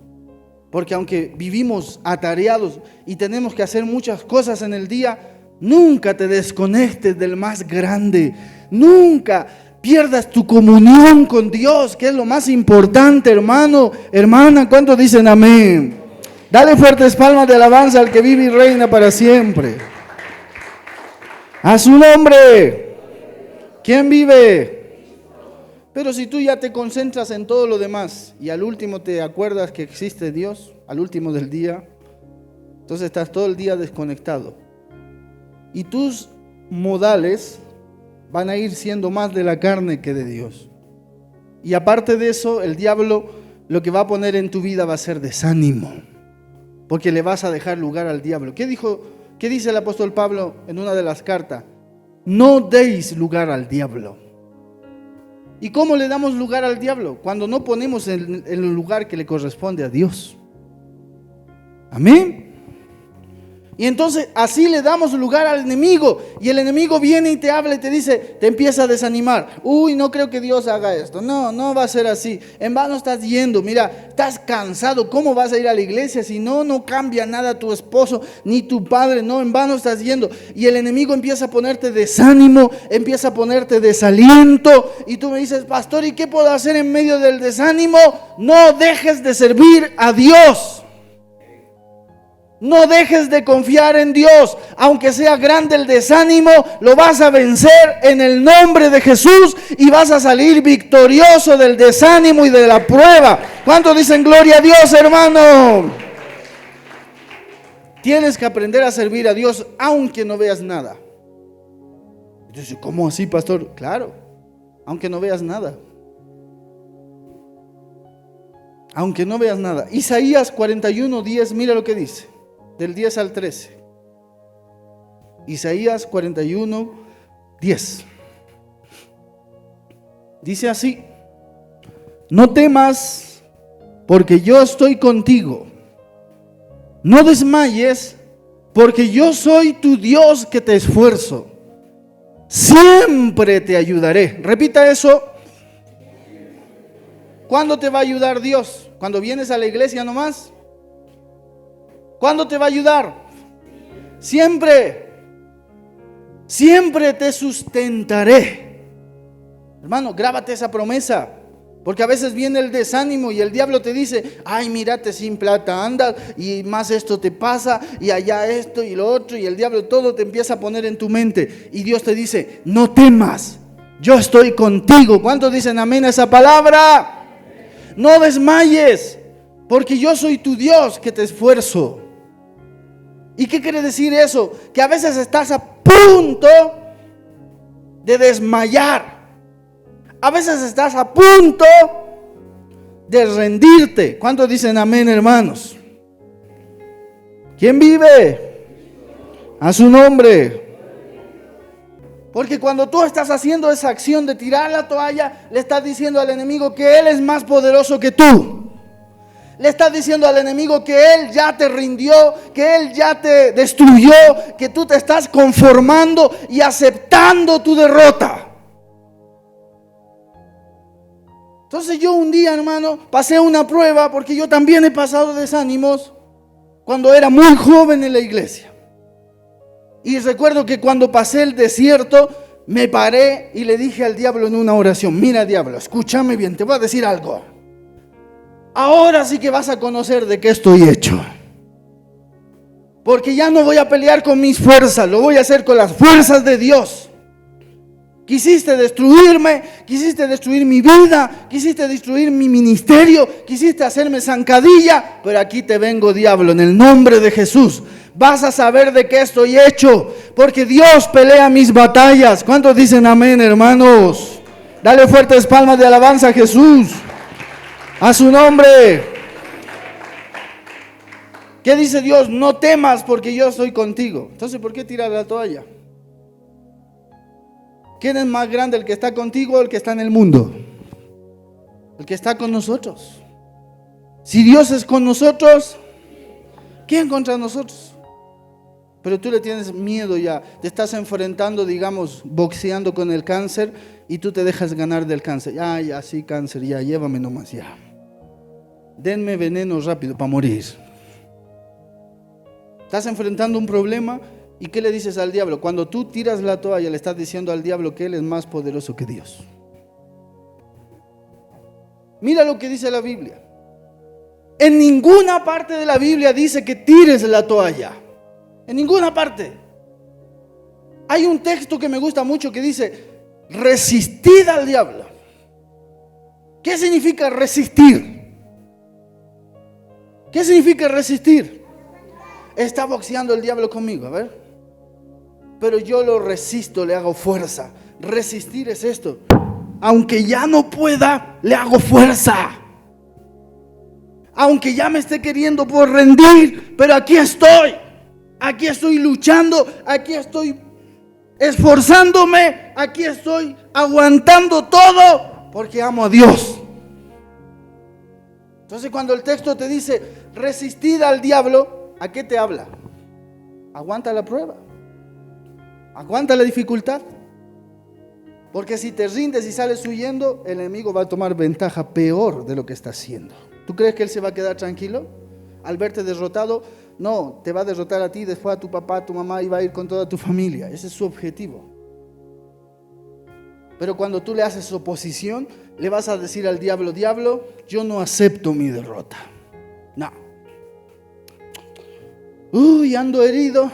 Porque aunque vivimos atareados y tenemos que hacer muchas cosas en el día, nunca te desconectes del más grande. Nunca pierdas tu comunión con Dios, que es lo más importante, hermano, hermana. ¿Cuántos dicen amén? Dale fuertes palmas de alabanza al que vive y reina para siempre. A su nombre. ¿Quién vive? Pero si tú ya te concentras en todo lo demás y al último te acuerdas que existe Dios, al último del día, entonces estás todo el día desconectado. Y tus modales van a ir siendo más de la carne que de Dios. Y aparte de eso, el diablo lo que va a poner en tu vida va a ser desánimo, porque le vas a dejar lugar al diablo. ¿Qué dice el apóstol Pablo en una de las cartas? No deis lugar al diablo. ¿Y cómo le damos lugar al diablo? Cuando no ponemos en el lugar que le corresponde a Dios. Amén. Y entonces así le damos lugar al enemigo. Y el enemigo viene y te habla y te dice, te empieza a desanimar. Uy, no creo que Dios haga esto. No va a ser así. En vano estás yendo. Mira, estás cansado. ¿Cómo vas a ir a la iglesia si no cambia nada tu esposo ni tu padre? No, en vano estás yendo. Y el enemigo empieza a ponerte desánimo, empieza a ponerte desaliento. Y tú me dices, pastor, ¿y qué puedo hacer en medio del desánimo? No dejes de servir a Dios. No dejes de confiar en Dios. Aunque sea grande el desánimo, lo vas a vencer en el nombre de Jesús y vas a salir victorioso del desánimo y de la prueba. ¿Cuántos dicen gloria a Dios, hermano? Tienes que aprender a servir a Dios aunque no veas nada. Entonces, ¿cómo así, pastor? Claro, aunque no veas nada. Aunque no veas nada. Isaías 41:10, mira lo que dice. Del 10 al 13. Isaías 41:10. Dice así: no temas, porque yo estoy contigo. No desmayes, porque yo soy tu Dios que te esfuerzo. Siempre te ayudaré. Repita eso. ¿Cuándo te va a ayudar Dios? ¿Cuando vienes a la iglesia nomás? ¿Cuándo te va a ayudar? Siempre. Siempre te sustentaré. Hermano, grábate esa promesa. Porque a veces viene el desánimo y el diablo te dice: ay, mírate sin plata andas, y más esto te pasa, y allá esto y lo otro, y el diablo todo te empieza a poner en tu mente. Y Dios te dice: no temas, yo estoy contigo. ¿Cuántos dicen amén a esa palabra? No desmayes, porque yo soy tu Dios que te esfuerzo. ¿Y qué quiere decir eso? Que a veces estás a punto de desmayar. A veces estás a punto de rendirte. ¿Cuántos dicen amén, hermanos? ¿Quién vive? A su nombre. Porque cuando tú estás haciendo esa acción de tirar la toalla, le estás diciendo al enemigo que él es más poderoso que tú. Le estás diciendo al enemigo que él ya te rindió, que él ya te destruyó, que tú te estás conformando y aceptando tu derrota. Entonces yo un día, hermano, pasé una prueba, porque yo también he pasado desánimos cuando era muy joven en la iglesia. Y recuerdo que cuando pasé el desierto, me paré y le dije al diablo en una oración: mira, diablo, escúchame bien, te voy a decir algo. Ahora sí que vas a conocer de qué estoy hecho. Porque ya no voy a pelear con mis fuerzas, lo voy a hacer con las fuerzas de Dios. Quisiste destruirme, quisiste destruir mi vida, quisiste destruir mi ministerio, quisiste hacerme zancadilla, pero aquí te vengo, diablo, en el nombre de Jesús. Vas a saber de qué estoy hecho, porque Dios pelea mis batallas. ¿Cuántos dicen amén, hermanos? Dale fuertes palmas de alabanza a Jesús, a su nombre. ¿Qué dice Dios? No temas, porque yo estoy contigo. Entonces, ¿por qué tirar la toalla? ¿Quién es más grande, el que está contigo o el que está en el mundo? El que está con nosotros. Si Dios es con nosotros, ¿quién contra nosotros? Pero tú le tienes miedo ya, te estás enfrentando, digamos, boxeando con el cáncer, y tú te dejas ganar del cáncer. Ya, sí, cáncer, ya, llévame nomás, ya. Denme veneno rápido para morir. Estás enfrentando un problema. ¿Y qué le dices al diablo? Cuando tú tiras la toalla, le estás diciendo al diablo que él es más poderoso que Dios. Mira lo que dice la Biblia. En ninguna parte de la Biblia dice que tires la toalla. En ninguna parte. Hay un texto que me gusta mucho que dice: resistid al diablo. ¿Qué significa resistir? ¿Qué significa resistir? Está boxeando el diablo conmigo, a ver. Pero yo lo resisto, le hago fuerza. Resistir es esto: aunque ya no pueda, le hago fuerza. Aunque ya me esté queriendo por rendir, pero aquí estoy luchando, aquí estoy esforzándome, aquí estoy aguantando todo, porque amo a Dios. Entonces, cuando el texto te dice resistir al diablo, ¿a qué te habla? Aguanta la prueba. Aguanta la dificultad. Porque si te rindes y sales huyendo, el enemigo va a tomar ventaja peor de lo que está haciendo. ¿Tú crees que él se va a quedar tranquilo al verte derrotado? No, te va a derrotar a ti, después a tu papá, a tu mamá, y va a ir con toda tu familia. Ese es su objetivo. Pero cuando tú le haces oposición, le vas a decir al diablo: diablo, yo no acepto mi derrota. No. Ando herido.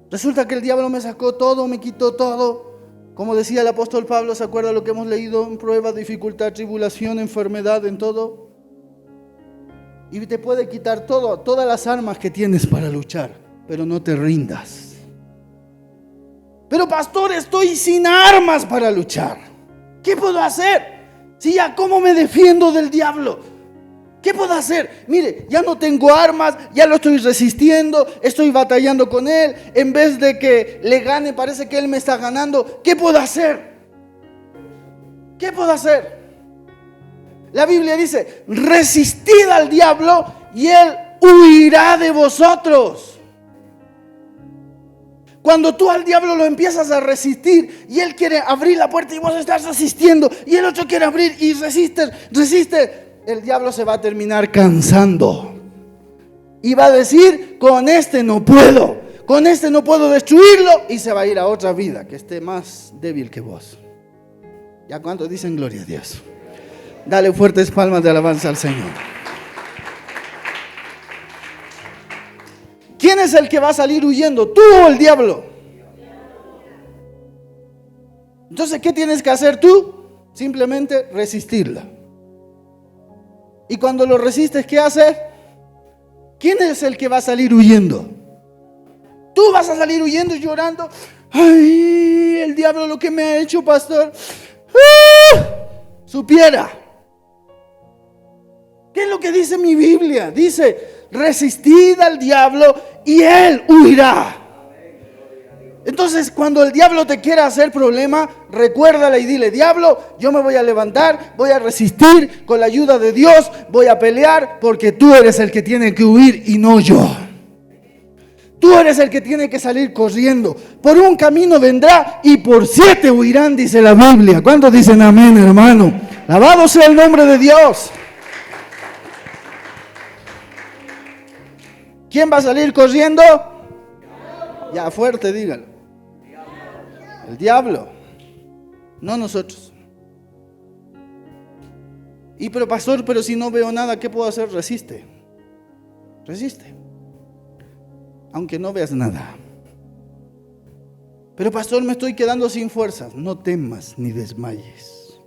Resulta que el diablo me sacó todo, me quitó todo. Como decía el apóstol Pablo, ¿se acuerda lo que hemos leído? En prueba, dificultad, tribulación, enfermedad, en todo. Y te puede quitar todo, todas las armas que tienes para luchar, pero no te rindas. Pero pastor, estoy sin armas para luchar. ¿Qué puedo hacer? Si ya, ¿cómo me defiendo del diablo? ¿Qué puedo hacer? Mire, ya no tengo armas, ya lo estoy resistiendo, estoy batallando con él. En vez de que le gane, parece que él me está ganando. ¿Qué puedo hacer? ¿Qué puedo hacer? La Biblia dice: resistid al diablo y él huirá de vosotros. Cuando tú al diablo lo empiezas a resistir y él quiere abrir la puerta y vos estás resistiendo, y el otro quiere abrir y resiste, el diablo se va a terminar cansando. Y va a decir, con este no puedo destruirlo, y se va a ir a otra vida que esté más débil que vos. ¿Ya cuántos dicen gloria a Dios? Dale fuertes palmas de alabanza al Señor. ¿Quién es el que va a salir huyendo? ¿Tú o el diablo? Entonces, ¿qué tienes que hacer tú? Simplemente resistirla. Y cuando lo resistes, ¿qué haces? ¿Quién es el que va a salir huyendo? Tú vas a salir huyendo y llorando. Ay, el diablo lo que me ha hecho, pastor. ¡Ah! Supiera. ¿Qué es lo que dice mi Biblia? Dice, resistid al diablo y él huirá. Entonces, cuando el diablo te quiera hacer problema, recuérdale y dile, diablo, yo me voy a levantar, voy a resistir con la ayuda de Dios, voy a pelear porque tú eres el que tiene que huir y no yo. Tú eres el que tiene que salir corriendo. Por un camino vendrá y por 7 huirán, dice la Biblia. ¿Cuántos dicen amén, hermano? Alabado sea el nombre de Dios. ¿Quién va a salir corriendo? Ya fuerte, dígalo. El diablo, no nosotros. Y pero pastor, pero si no veo nada, ¿qué puedo hacer? Resiste. Aunque no veas nada. Pero pastor, me estoy quedando sin fuerzas. No temas ni desmayes.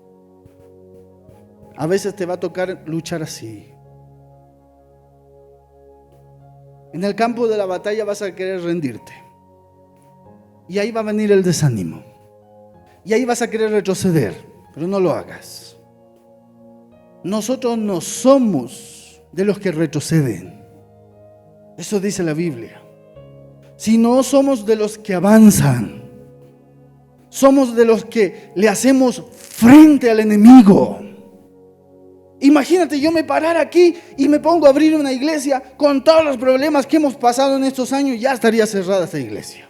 A veces te va a tocar luchar así. En el campo de la batalla vas a querer rendirte. Y ahí va a venir el desánimo. Y ahí vas a querer retroceder. Pero no lo hagas. Nosotros no somos de los que retroceden. Eso dice la Biblia. Sino somos de los que avanzan. Somos de los que le hacemos frente al enemigo. Imagínate yo me parar aquí y me pongo a abrir una iglesia con todos los problemas que hemos pasado en estos años, ya estaría cerrada esta iglesia.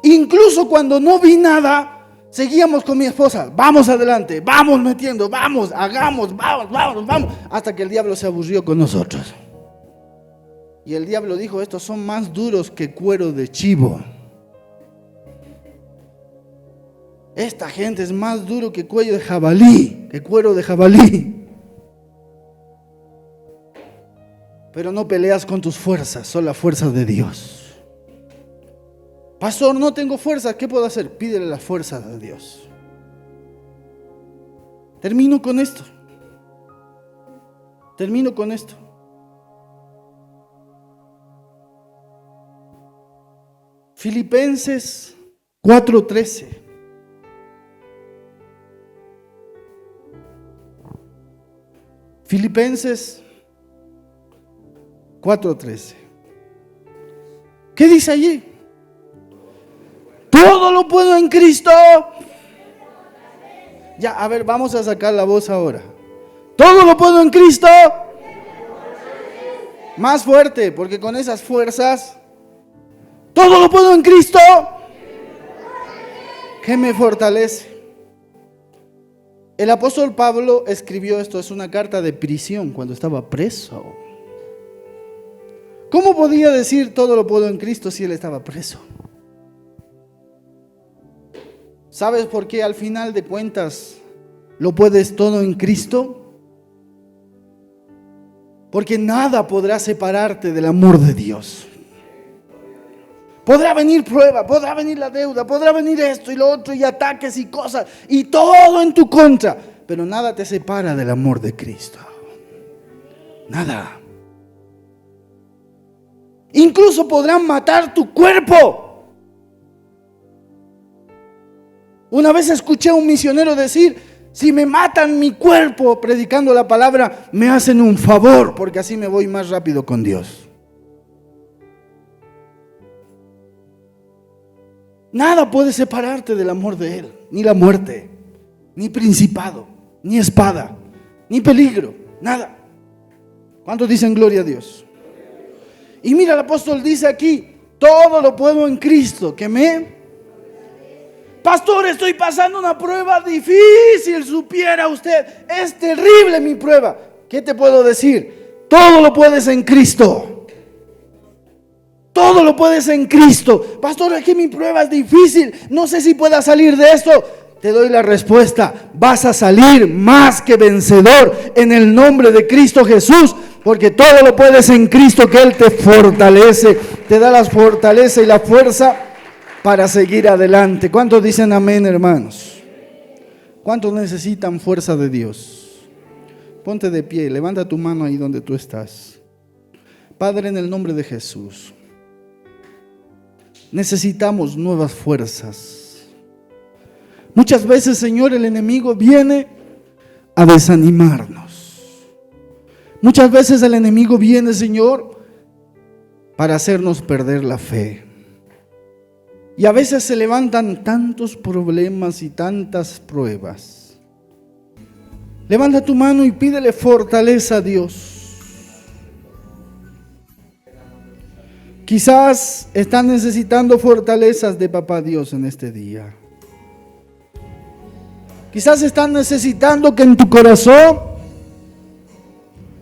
Incluso cuando no vi nada, seguíamos con mi esposa, vamos adelante, vamos metiendo, vamos, hagamos, vamos, hasta que el diablo se aburrió con nosotros. Y el diablo dijo, estos son más duros que cuero de chivo. Esta gente es más duro que cuello de jabalí, que cuero de jabalí. Pero no peleas con tus fuerzas, son las fuerzas de Dios. Pastor, no tengo fuerza, ¿qué puedo hacer? Pídele la fuerza de Dios. Termino con esto. Filipenses 4:13. Filipenses 4:13. ¿Qué dice allí? Todo lo puedo en Cristo. Ya, a ver, vamos a sacar la voz ahora. Todo lo puedo en Cristo. Más fuerte, porque con esas fuerzas, todo lo puedo en Cristo que me fortalece. El apóstol Pablo escribió esto, es una carta de prisión cuando estaba preso. ¿Cómo podía decir todo lo puedo en Cristo si él estaba preso? ¿Sabes por qué al final de cuentas lo puedes todo en Cristo? Porque nada podrá separarte del amor de Dios. Podrá venir prueba, podrá venir la deuda, podrá venir esto y lo otro y ataques y cosas y todo en tu contra, pero nada te separa del amor de Cristo. Nada. Incluso podrán matar tu cuerpo. Una vez escuché a un misionero decir, si me matan mi cuerpo predicando la palabra, me hacen un favor, porque así me voy más rápido con Dios. Nada puede separarte del amor de Él, ni la muerte, ni principado, ni espada, ni peligro, nada. ¿Cuántos dicen gloria a Dios? Y mira, el apóstol dice aquí, todo lo puedo en Cristo, que me... Pastor, estoy pasando una prueba difícil, supiera usted, es terrible mi prueba. ¿Qué te puedo decir? Todo lo puedes en Cristo. Todo lo puedes en Cristo. Pastor, es que mi prueba es difícil, no sé si pueda salir de esto. Te doy la respuesta: vas a salir más que vencedor en el nombre de Cristo Jesús, porque todo lo puedes en Cristo, que Él te fortalece, te da la fortaleza y la fuerza para seguir adelante. ¿Cuántos dicen amén, hermanos? ¿Cuántos necesitan fuerza de Dios? Ponte de pie, levanta tu mano ahí donde tú estás. Padre, en el nombre de Jesús, necesitamos nuevas fuerzas. Muchas veces, Señor, el enemigo viene a desanimarnos. Muchas veces el enemigo viene, Señor, para hacernos perder la fe. Y a veces se levantan tantos problemas y tantas pruebas. Levanta tu mano y pídele fortaleza a Dios. Quizás estás necesitando fortalezas de Papá Dios en este día. Quizás estás necesitando que en tu corazón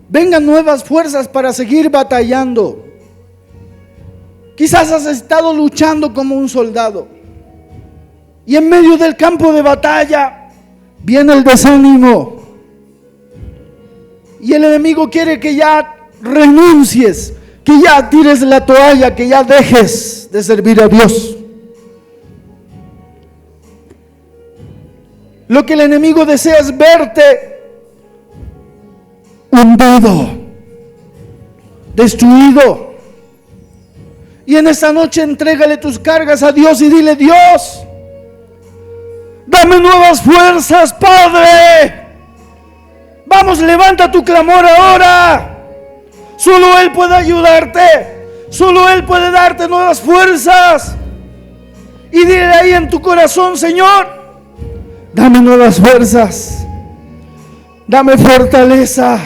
vengan nuevas fuerzas para seguir batallando. Quizás has estado luchando como un soldado y en medio del campo de batalla viene el desánimo y el enemigo quiere que ya renuncies, que ya tires la toalla, que ya dejes de servir a Dios. Lo que el enemigo desea es verte hundido, destruido. Y en esta noche entrégale tus cargas a Dios y dile: Dios, dame nuevas fuerzas, Padre. Vamos, levanta tu clamor ahora. Solo Él puede ayudarte. Solo Él puede darte nuevas fuerzas. Y dile ahí en tu corazón: Señor, dame nuevas fuerzas. Dame fortaleza.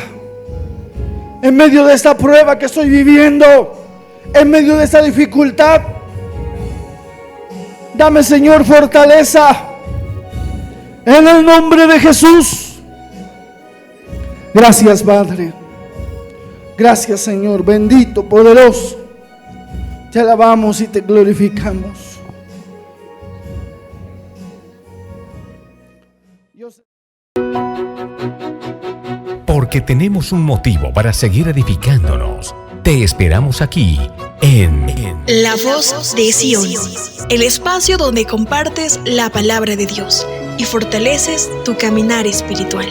En medio de esta prueba que estoy viviendo, en medio de esta dificultad, dame, Señor, fortaleza. En el nombre de Jesús. Gracias, Padre. Gracias, Señor, bendito, poderoso. Te alabamos y te glorificamos. Porque tenemos un motivo para seguir edificándonos. Te esperamos aquí en La Voz de Sion, el espacio donde compartes la palabra de Dios y fortaleces tu caminar espiritual.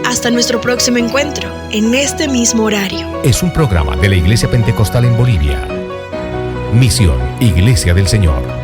Hasta nuestro próximo encuentro en este mismo horario. Es un programa de la Iglesia Pentecostal en Bolivia. Misión Iglesia del Señor.